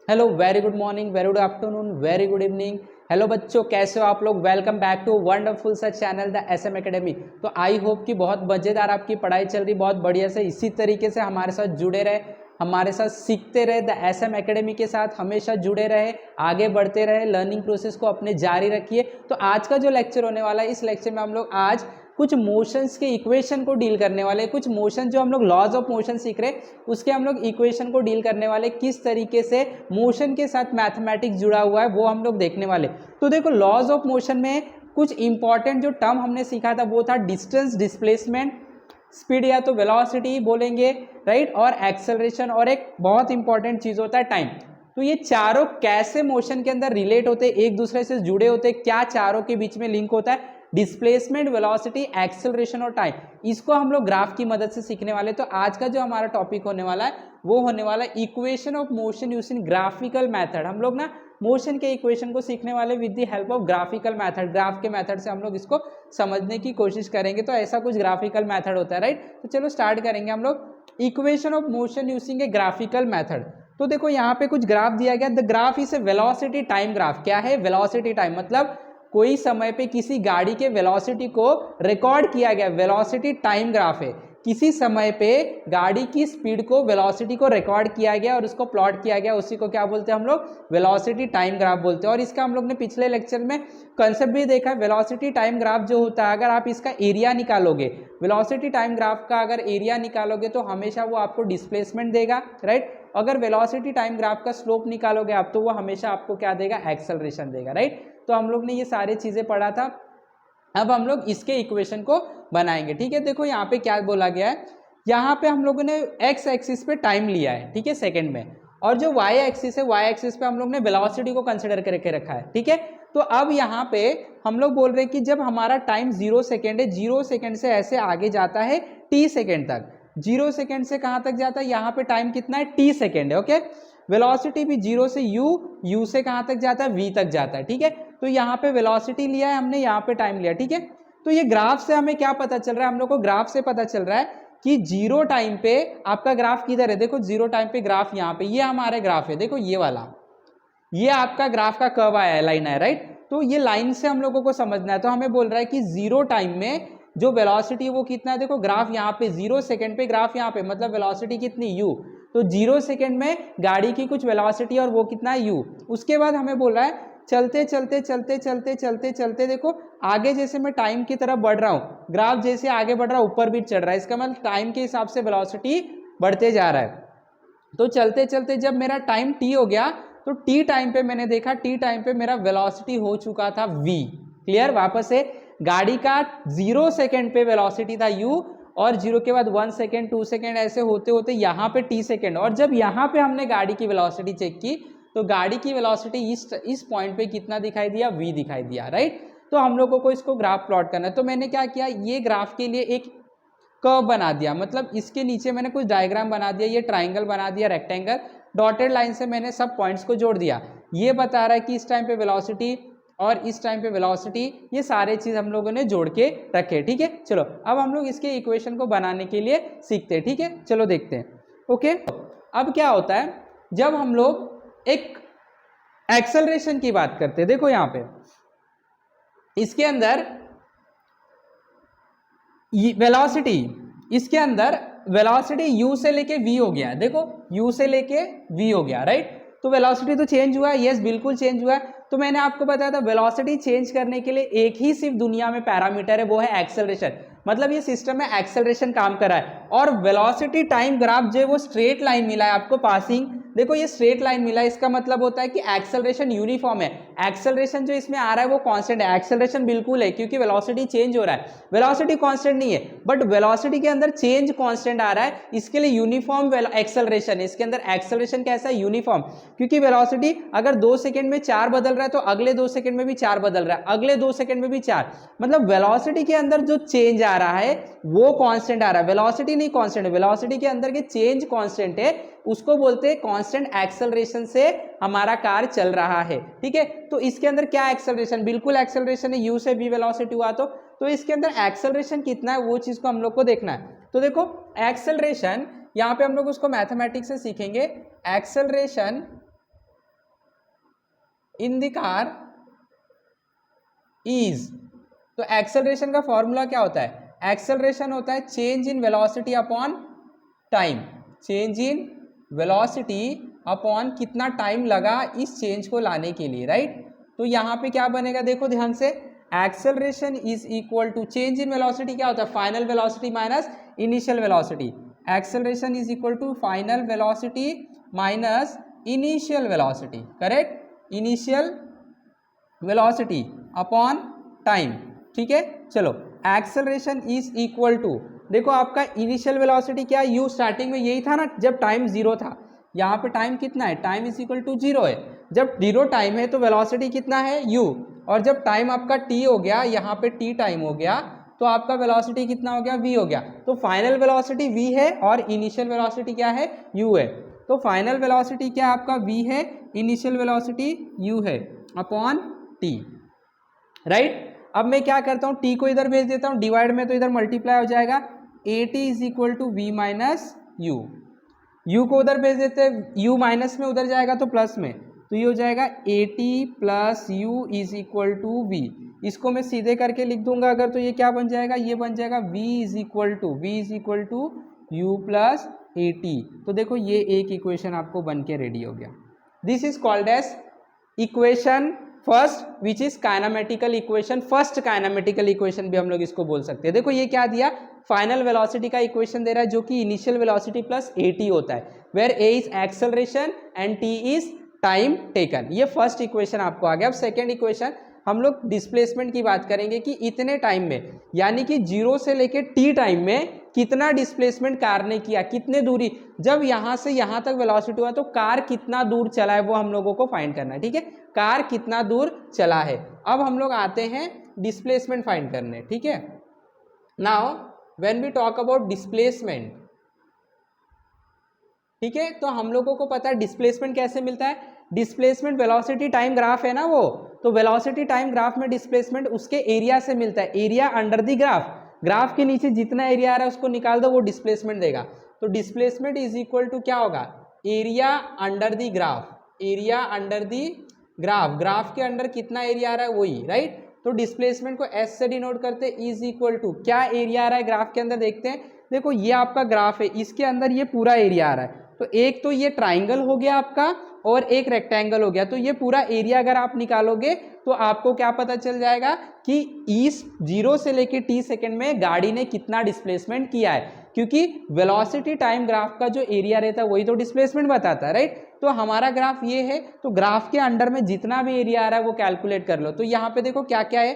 Hello, very good morning, very good afternoon, very good evening. Hello बच्चों, कैसे हो आप लोग? वेलकम बैक टू वंडरफुल सा चैनल द एसएम एकेडमी। तो आई होप कि बहुत मज़ेदार आपकी पढ़ाई चल रही, बहुत बढ़िया से इसी तरीके से हमारे साथ जुड़े रहे, हमारे साथ सीखते रहे, द एसएम एकेडमी के साथ हमेशा जुड़े रहे, आगे बढ़ते रहे, लर्निंग प्रोसेस को अपने जारी रखिए। तो आज का जो लेक्चर होने वाला है, इस लेक्चर में हम लोग आज कुछ मोशंस के इक्वेशन को डील करने वाले, कुछ मोशन जो हम लोग लॉज ऑफ मोशन सीख रहे उसके हम लोग इक्वेशन को डील करने वाले, किस तरीके से मोशन के साथ मैथमेटिक्स जुड़ा हुआ है वो हम लोग देखने वाले। तो देखो, लॉज ऑफ मोशन में कुछ इंपॉर्टेंट जो टर्म हमने सीखा था वो था डिस्टेंस, डिस्प्लेसमेंट, स्पीड या तो वेलोसिटी बोलेंगे, राइट, और एक्सेलरेशन, और एक बहुत इंपॉर्टेंट चीज होता है टाइम। तो ये चारों कैसे मोशन के अंदर रिलेट होते, एक दूसरे से जुड़े होते, क्या चारों के बीच में लिंक होता है, डिस्प्लेसमेंट, वेलोसिटी, एक्सेलरेशन और टाइम, इसको हम लोग ग्राफ की मदद से सीखने वाले। तो आज का जो हमारा टॉपिक होने वाला है वो होने वाला है equation of motion using graphical method. हम लोग ना मोशन के इक्वेशन को सीखने वाले with the help of graphical method, graph के मेथड से हम लोग इसको समझने की कोशिश करेंगे। तो ऐसा कुछ ग्राफिकल मेथड होता है, राइट। तो चलो स्टार्ट करेंगे हम लोग equation of motion using A graphical method. तो देखो यहाँ पे कुछ ग्राफ दिया गया, the graph is a velocity time graph. क्या है वेलोसिटी टाइम? मतलब कोई समय पे किसी गाड़ी के वेलोसिटी को रिकॉर्ड किया गया, वेलोसिटी टाइम ग्राफ है। किसी समय पे गाड़ी की स्पीड को, वेलोसिटी को रिकॉर्ड किया गया और उसको प्लॉट किया गया, उसी को क्या बोलते हैं हम लोग? वेलोसिटी टाइम ग्राफ बोलते हैं। और इसका हम लोग ने पिछले लेक्चर में कंसेप्ट भी देखा है। वेलोसिटी टाइम ग्राफ जो होता है, अगर आप इसका एरिया निकालोगे, वेलोसिटी टाइम ग्राफ का अगर एरिया निकालोगे तो हमेशा वो आपको डिस्प्लेसमेंट देगा, राइट। अगर वेलोसिटी टाइम ग्राफ का स्लोप निकालोगे आप तो वो हमेशा आपको क्या देगा? एक्सेलरेशन देगा, राइट। तो हम लोग ने ये सारी चीजें पढ़ा था। अब हम लोग इसके इक्वेशन को बनाएंगे, ठीक है। देखो यहाँ पे क्या बोला गया है, यहाँ पे हम लोगों ने एक्स एक्सिस पे टाइम लिया है, ठीक है, सेकंड में, और जो वाई एक्सिस है, वाई एक्सिस पे हम लोग ने वेलोसिटी को कंसिडर करके रखा है, ठीक है। तो अब यहाँ पे हम लोग बोल रहे हैं कि जब हमारा टाइम 0 सेकेंड है, 0 सेकेंड से ऐसे आगे जाता है टी सेकेंड तक, 0 सेकेंड से कहाँ तक जाता है? यहाँ पे टाइम कितना है? टी सेकेंड है, ओके। वेलोसिटी भी 0 से यू से कहाँ तक जाता है? वी तक जाता है, ठीक है। तो यहाँ पे वेलोसिटी लिया है हमने, यहाँ पे टाइम लिया, ठीक है। तो ये ग्राफ से हमें क्या पता चल रहा है? हम लोग को ग्राफ से पता चल रहा है कि जीरो टाइम पे आपका ग्राफ किधर है? देखो जीरो टाइम पे ग्राफ यहाँ पे, ये हमारे ग्राफ है, देखो ये वाला, ये आपका ग्राफ का कर्व आया है, लाइन है, राइट। तो ये लाइन से हम लोगों को समझना है। तो हमें बोल रहा है कि जीरो टाइम में जो वेलोसिटी है वो कितना है? देखो ग्राफ यहाँ पे 0 सेकेंड पे, ग्राफ यहाँ पे, मतलब वेलोसिटी कितनी? u। तो 0 सेकेंड में गाड़ी की कुछ वेलोसिटी और वो कितना है? u। उसके बाद हमें बोल रहा है चलते चलते चलते चलते चलते चलते, देखो आगे जैसे मैं टाइम की तरफ बढ़ रहा हूँ, ग्राफ जैसे आगे बढ़ रहा है ऊपर भी चढ़ रहा है, इसका मतलब टाइम के हिसाब से वेलोसिटी बढ़ते जा रहा है। तो चलते चलते जब मेरा टाइम टी हो गया तो टी टाइम पे मैंने देखा, टी टाइम पे मेरा वेलोसिटी हो चुका था v। क्लियर? वापस से गाड़ी का 0 सेकेंड पे वेलोसिटी था u, और 0 के बाद 1 सेकेंड, 2 सेकेंड, ऐसे होते होते यहाँ पे t सेकेंड, और जब यहाँ पे हमने गाड़ी की वेलोसिटी चेक की तो गाड़ी की वेलोसिटी इस पॉइंट पे कितना दिखाई दिया? v दिखाई दिया, राइट। तो हम लोगों को इसको ग्राफ प्लॉट करना है। तो मैंने क्या किया, ये ग्राफ के लिए एक कर्व बना दिया, मतलब इसके नीचे मैंने कुछ डायग्राम बना दिया, ये ट्राइंगल बना दिया, रेक्टेंगल, डॉटेड लाइन से मैंने सब पॉइंट्स को जोड़ दिया। ये बता रहा है कि इस टाइम पे वेलोसिटी और इस टाइम पे वेलोसिटी, ये सारे चीज हम लोगों ने जोड़ के रखे, ठीक है। चलो अब हम लोग इसके इक्वेशन को बनाने के लिए सीखते हैं, ठीक है। चलो देखते हैं, ओके। अब क्या होता है जब हम लोग एक एक्सेलरेशन की बात करते हैं, देखो यहाँ पे इसके अंदर वेलोसिटी, इसके अंदर वेलोसिटी u से लेके v हो गया, देखो u से लेके v हो गया, राइट। तो वेलोसिटी तो चेंज हुआ है, यस बिल्कुल चेंज हुआ है। तो मैंने आपको बताया था वेलोसिटी चेंज करने के लिए एक ही सिर्फ दुनिया में पैरामीटर है, वो है एक्सेलरेशन। मतलब ये सिस्टम में एक्सेलरेशन काम कर रहा है। और वेलोसिटी टाइम ग्राफ जो है वो स्ट्रेट लाइन मिला है आपको पासिंग, देखो ये स्ट्रेट लाइन मिला है, इसका मतलब होता है कि एक्सेलरेशन यूनिफॉर्म है। एक्सेलरेशन जो इसमें आ रहा है वो कांस्टेंट है, एक्सेलरेशन बिल्कुल है क्योंकि वेलोसिटी चेंज हो रहा है, वेलोसिटी कांस्टेंट नहीं है, बट वेलोसिटी के अंदर चेंज कांस्टेंट आ रहा है, इसके लिए यूनिफॉर्म एक्सेलरेशन है। इसके अंदर एक्सेलरेशन कैसा है? यूनिफॉर्म, क्योंकि वेलोसिटी अगर 2 सेकंड में 4 बदल रहा है तो अगले 2 सेकंड में भी 4 बदल रहा है, अगले 2 सेकंड में भी 4, मतलब वेलोसिटी के अंदर जो चेंज आ रहा है वो कांस्टेंट आ रहा है, वेलोसिटी नहीं कांस्टेंट है, वेलोसिटी के अंदर के चेंज कांस्टेंट है, उसको बोलते हैं कांस्टेंट एक्सेलरेशन से हमारा कार चल रहा है, ठीक है। तो इसके अंदर क्या एक्सेलरेशन? बिल्कुल एक्सेलरेशन है, u से v वेलोसिटी हुआ तो इसके अंदर एक्सेलरेशन कितना है वो चीज को हम लोग को देखना है। तो देखो एक्सेलरेशन यहाँ पे हम लोग उसको मैथमेटिक्स से सीखेंगे। Acceleration in the car is, तो एक्सेलरेशन का फॉर्मूला क्या होता है? एक्सेलरेशन होता है change in velocity upon time, change in velocity upon कितना टाइम लगा इस चेंज को लाने के लिए, राइट। तो यहाँ पे क्या बनेगा, देखो ध्यान से, acceleration is equal to change in velocity क्या होता है? Final velocity minus initial velocity. Acceleration is equal to final velocity minus initial velocity, correct, initial velocity upon time, ठीक है। चलो, एक्सेलरेशन इज इक्वल टू, देखो आपका इनिशियल वेलोसिटी क्या है, u स्टार्टिंग में यही था ना जब टाइम जीरो था, यहाँ पे टाइम कितना है, time is equal to zero है। जब जीरो टाइम है तो वेलोसिटी कितना है, u, और जब टाइम आपका t हो गया, यहाँ पे t टाइम हो गया, तो आपका वेलोसिटी कितना हो गया, v हो गया। तो फाइनल वेलोसिटी v है और इनिशियल वेलोसिटी क्या है, u है। तो फाइनल वेलोसिटी क्या आपका v है, इनिशियल वेलोसिटी u है अपॉन t, राइट। अब मैं क्या करता हूँ, t को इधर भेज देता हूँ, डिवाइड में तो इधर मल्टीप्लाई हो जाएगा, at is equal to v minus u, u को उधर भेज देते हैं, u माइनस में उधर जाएगा तो प्लस में, तो ये हो जाएगा at plus u is equal to v। इसको मैं सीधे करके लिख दूंगा अगर, तो ये क्या बन जाएगा, ये बन जाएगा v is equal to u plus at। तो देखो ये एक इक्वेशन आपको बन के रेडी हो गया। This is called as equation first which is kinematical equation, first kinematical equation भी हम लोग इसको बोल सकते हैं। देखो ये क्या दिया, फाइनल वेलोसिटी का इक्वेशन दे रहा है जो कि इनिशियल वेलोसिटी प्लस at होता है, where a is acceleration and t is time taken. ये फर्स्ट इक्वेशन आपको आ गया। अब सेकेंड इक्वेशन हम लोग डिस्प्लेसमेंट की बात करेंगे कि इतने टाइम में, यानी कि जीरो से लेके t टाइम में कितना डिस्प्लेसमेंट कार ने किया, कितने दूरी, जब यहाँ से यहाँ तक वेलोसिटी हुआ तो कार कितना दूर चला है वो हम लोगों को फाइंड करना है, ठीक है, कार कितना दूर चला है। अब हम लोग आते हैं डिस्प्लेसमेंट फाइंड करने, ठीक है। Now when we talk about displacement, ठीक है, तो हम लोगों को पता है डिस्प्लेसमेंट कैसे मिलता है, डिस्प्लेसमेंट वेलोसिटी टाइम ग्राफ है ना वो, तो वेलोसिटी टाइम ग्राफ में डिस्प्लेसमेंट उसके एरिया से मिलता है, area under the graph, graph के नीचे जितना एरिया आ रहा है उसको निकाल दो, वो डिस्प्लेसमेंट देगा। तो डिस्प्लेसमेंट इज इक्वल टू क्या होगा, area under the graph, area under the graph, graph के अंडर कितना एरिया आ रहा है वही, राइट। तो डिस्प्लेसमेंट को एस से डिनोट करते हैं, इज इक्वल टू क्या एरिया आ रहा है ग्राफ के अंदर, देखते हैं। देखो ये आपका ग्राफ है, इसके अंदर ये पूरा एरिया आ रहा है, तो एक तो ये ट्राइंगल हो गया आपका और एक रेक्टेंगल हो गया, तो ये पूरा एरिया अगर आप निकालोगे तो आपको क्या पता चल जाएगा कि इस जीरो से लेके t सेकेंड में गाड़ी ने कितना डिस्प्लेसमेंट किया है, क्योंकि वेलोसिटी टाइम ग्राफ का जो एरिया रहता है वही तो डिस्प्लेसमेंट बताता है, राइट। तो हमारा ग्राफ ये है, तो ग्राफ के अंडर में जितना भी एरिया आ रहा है वो कैलकुलेट कर लो। तो यहाँ पे देखो क्या क्या है,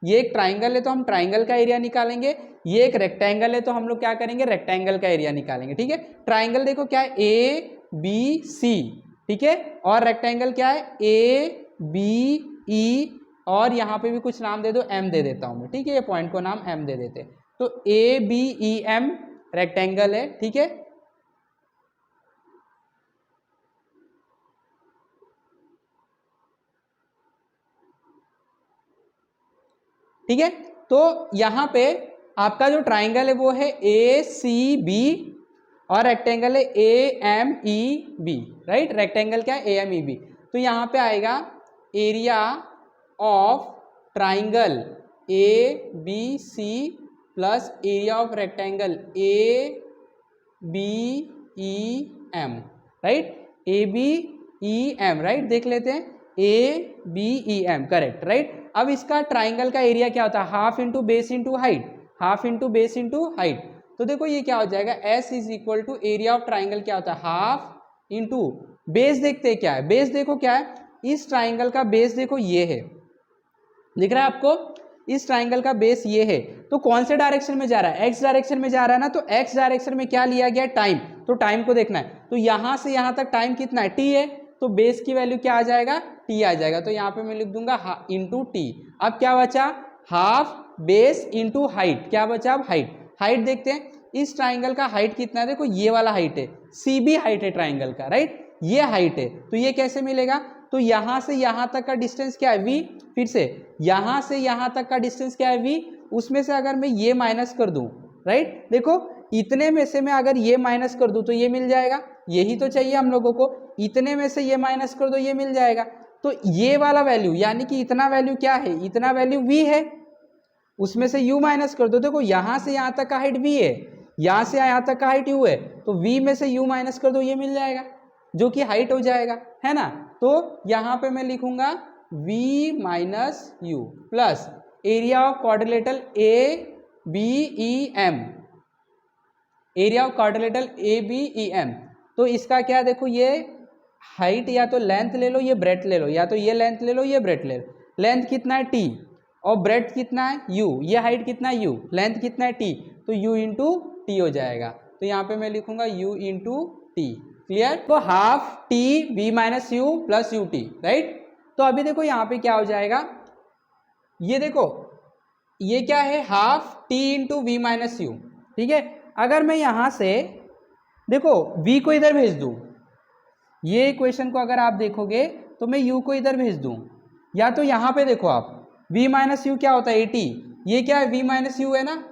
ये एक ट्राइंगल है तो हम ट्राइंगल का एरिया निकालेंगे, ये एक रेक्टेंगल है तो हम लोग क्या करेंगे, रेक्टेंगल का एरिया निकालेंगे, ठीक है। ट्राइंगल देखो क्या है, ए बी सी, ठीक है, और रेक्टेंगल क्या है, ए बी ई, और यहाँ पे भी कुछ नाम दे दो, एम दे देता हूँ मैं, ठीक है, ये पॉइंट को नाम एम दे देते। तो A B E M rectangle है, ठीक है। ठीक है, तो यहाँ पे आपका जो ट्राइंगल है वो है ए सी बी और रेक्टेंगल है A M E B, right. Rectangle क्या है, ए एम ई बी। तो यहाँ पे आएगा area of triangle A B C plus area of rectangle A B E M, right, A B E M, right, देख लेते हैं, A B E M, correct, right. अब इसका ट्राइंगल का एरिया क्या होता है, half into base into height, half into base into height. तो देखो ये क्या हो जाएगा, S is equal to area of triangle क्या होता है, हाफ इंटू बेस, देखते हैं क्या है, बेस देखो क्या है, इस ट्राइंगल का बेस देखो ये है, दिख रहा है आपको, इस ट्राइंगल का बेस ये है, तो कौन से डायरेक्शन में जा रहा है, एक्स डायरेक्शन में जा रहा है ना, तो एक्स डायरेक्शन में क्या लिया गया, टाइम, तो टाइम को देखना है, तो यहां से यहां तक टाइम कितना है, टी है, तो बेस की वैल्यू क्या आ जाएगा, टी आ जाएगा, तो यहाँ पे मैं लिख दूंगा इंटू टी। अब क्या बचा, हाफ बेस इंटू हाइट, क्या बचा, अब हाइट, हाइट देखते हैं, इस ट्राइंगल का हाइट कितना है, देखो ये वाला हाइट है, सी बी हाइट है ट्राइंगल का, राइट, ये हाइट है, तो ये कैसे मिलेगा, तो यहां से यहां तक का डिस्टेंस क्या है, v, फिर से यहां से यहां तक का डिस्टेंस क्या है, v, उसमें से अगर मैं ये माइनस कर दूं, राइट, देखो इतने में से मैं अगर ये माइनस कर दूं तो ये मिल जाएगा, यही तो चाहिए हम लोगों को, इतने में से ये माइनस कर दो ये मिल जाएगा, तो ये वाला वैल्यू यानी कि इतना वैल्यू क्या है, इतना वैल्यू v है, उसमें से u माइनस कर दो। देखो यहां से यहां तक का हाइट v है, यहां से यहां तक का हाइट u है, तो v में से u माइनस कर दो, ये मिल जाएगा जो कि हाइट हो जाएगा, है ना। तो यहां पे मैं लिखूंगा v minus u plus area of quadrilateral A B E M, area of quadrilateral A B E M. तो इसका क्या, देखो ये हाइट या तो लेंथ ले लो, ये ब्रेड्थ ले लो, या तो ये लेंथ ले लो, ये ब्रेड्थ ले लो। लेंथ कितना है t और ब्रेड्थ कितना है u, ये हाइट कितना है u, लेंथ कितना है t, तो u इंटू टी हो जाएगा। तो यहाँ पे मैं लिखूंगा u इंटू टी। क्लियर। तो half T v minus you plus u T, right. तो अभी देखो यहाँ पे क्या हो जाएगा, ये देखो ये क्या है, half t into v minus u, ठीक है। अगर मैं यहाँ से देखो v को इधर भेज दूँ, ये इक्वेशन को अगर आप देखोगे तो मैं u को इधर भेज दूँ, या तो यहाँ पे देखो आप v माइनस यू क्या होता है 80, ये क्या है v माइनस यू है ना,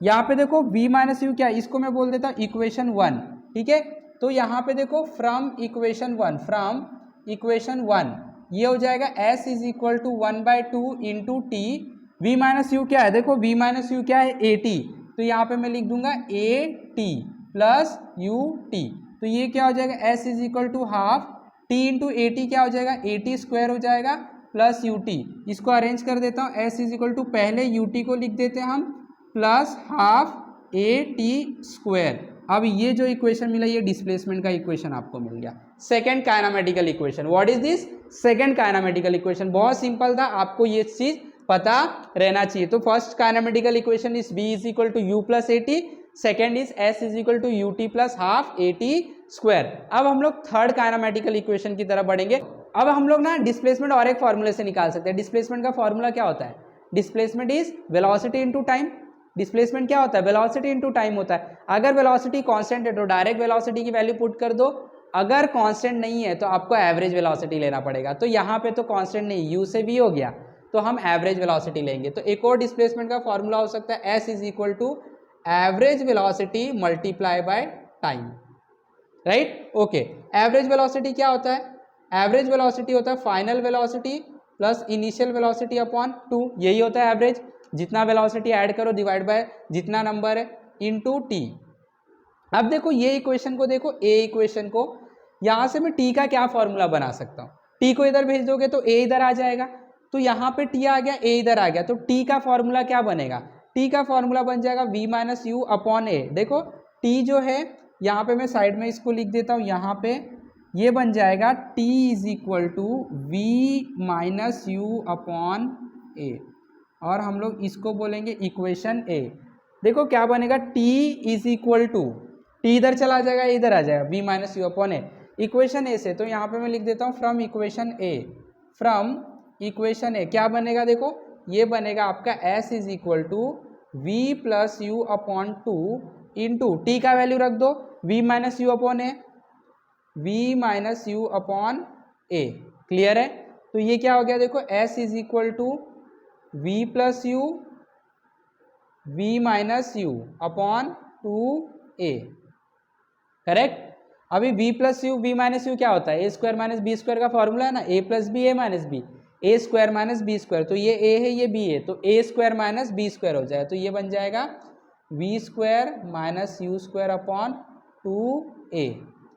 यहाँ पे देखो v माइनस यू क्या है, इसको मैं बोल देता हूँ इक्वेशन 1, ठीक है। तो यहाँ पे देखो फ्रॉम इक्वेशन 1 ये हो जाएगा s is equal to 1/2 into t, v minus u क्या है, देखो v माइनस यू क्या है 80, तो यहाँ पे मैं लिख दूंगा a t plus u t. तो ये क्या हो जाएगा, s is equal to half t into a t क्या हो जाएगा 80 स्क्वायर हो जाएगा प्लस यू टी। इसको अरेंज कर देता हूँ, s इज इक्वल टू पहले यू टी को लिख देते हैं हम plus half a t square. अब ये जो इक्वेशन मिला ये डिस्प्लेसमेंट का इक्वेशन आपको मिल गया, second kinematical equation. What is this, second kinematical equation. बहुत सिंपल था, आपको ये चीज पता रहना चाहिए। तो first kinematical equation is b is equal to u plus a t, second is s is equal to u t plus half a t square. अब हम लोग थर्ड काइनेमेटिकल इक्वेशन की तरफ बढ़ेंगे। अब हम लोग ना डिस्प्लेसमेंट और एक फॉर्मूले से निकाल सकते हैं। डिस्प्लेसमेंट का फॉर्मूला क्या होता है, displacement is velocity into time. Displacement क्या होता है, वेलोसिटी इनटू टाइम होता है। अगर वेलोसिटी कांस्टेंट है तो डायरेक्ट वेलोसिटी की वैल्यू पुट कर दो, अगर कांस्टेंट नहीं है तो आपको एवरेज वेलोसिटी लेना पड़ेगा। तो यहाँ पे तो कांस्टेंट नहीं, u से v हो गया, तो हम एवरेज वेलोसिटी लेंगे। तो एक और डिस्प्लेसमेंट का फॉर्मूला हो सकता है s is equal to average velocity multiply by time, right. Okay, average velocity क्या होता है, एवरेज वेलोसिटी होता है final velocity plus initial velocity upon 2, यही होता है एवरेज। जितना वेलोसिटी ऐड करो डिवाइड बाय जितना नंबर है इनटू टी। अब देखो ये इक्वेशन को देखो, ए इक्वेशन को, यहाँ से मैं टी का क्या फॉर्मूला बना सकता हूँ, टी को इधर भेज दोगे तो ए इधर आ जाएगा, तो यहाँ पे टी आ गया, ए इधर आ गया, तो टी का फॉर्मूला क्या बनेगा, टी का फॉर्मूला बन जाएगा वी माइनस यू अपॉन ए। देखो टी जो है यहाँ पे मैं साइड में इसको लिख देता हूँ, यहाँ पे ये बन जाएगा T is equal to V minus you upon A, और हम लोग इसको बोलेंगे इक्वेशन ए। देखो क्या बनेगा, T is equal to, T इधर चला जाएगा, इधर आ जाएगा V minus you upon A, equation A से। तो यहाँ पे मैं लिख देता हूँ from equation A, from equation A क्या बनेगा, देखो ये बनेगा आपका s is equal to we plus U upon 2 into T का वैल्यू रख दो v minus you upon A, V minus you upon A. Clear है। तो ये क्या हो गया, देखो s is equal to we plus u v minus you upon 2a, correct. अभी v plus u v minus u क्या होता है, a square minus b square का फॉर्मूला है ना, a plus b a minus b, a square minus b square, तो ये a है ये b है, तो a square minus b square हो जाएगा, तो ये बन जाएगा v square minus u square upon 2a।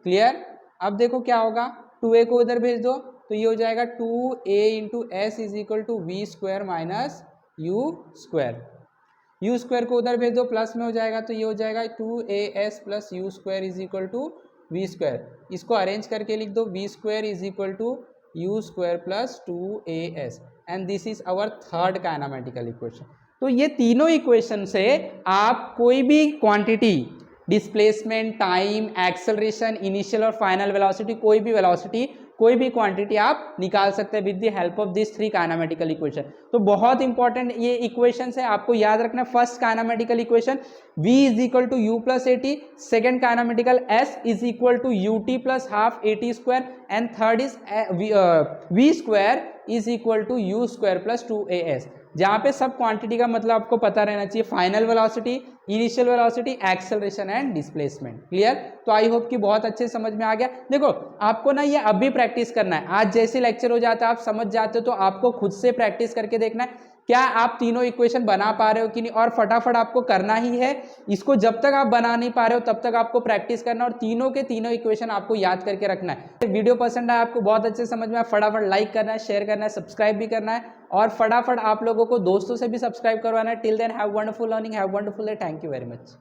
Clear. अब देखो क्या होगा, 2a को इधर भेज दो तो ये हो जाएगा 2a into s is equal to v square minus u square, u square को उधर भेज दो प्लस में हो जाएगा, तो ये हो जाएगा 2as plus u square is equal to v square. इसको अरेंज करके लिख दो, v square is equal to u square plus 2as, and this is our third kinematical equation. तो ये तीनों इक्वेशन से आप कोई भी quantity, displacement, time, acceleration, initial और फाइनल वेलोसिटी, कोई भी वेलोसिटी, कोई भी क्वांटिटी आप निकाल सकते हैं with the help of this three kinematical equation. तो बहुत इंपॉर्टेंट ये इक्वेशन है, आपको याद रखना। First kinematical equation v is equal to u plus a t, second kinematical s is equal to u t plus half a t square, and third is v square is equal to u square plus 2as। जहाँ पे सब quantity का मतलब आपको पता रहना चाहिए, final velocity, initial velocity, acceleration and displacement. Clear? तो आई होप कि बहुत अच्छे समझ में आ गया। देखो आपको ना ये अभी प्रैक्टिस करना है, आज जैसे लेक्चर हो जाता है आप समझ जाते हो, तो आपको खुद से प्रैक्टिस करके देखना है क्या आप तीनों इक्वेशन बना पा रहे हो कि नहीं, और फटाफट आपको करना ही है इसको। जब तक आप बना नहीं पा रहे हो तब तक आपको प्रैक्टिस करना, और तीनों के तीनों इक्वेशन आपको याद करके रखना है। वीडियो पसंद आया आपको, बहुत अच्छे समझ में आया, फटाफट लाइक करना है, शेयर करना है, सब्सक्राइब भी करना है, और फटाफट आप लोगों को दोस्तों से भी सब्सक्राइब करवाना है। Till then have wonderful learning, have wonderful day, thank you very much.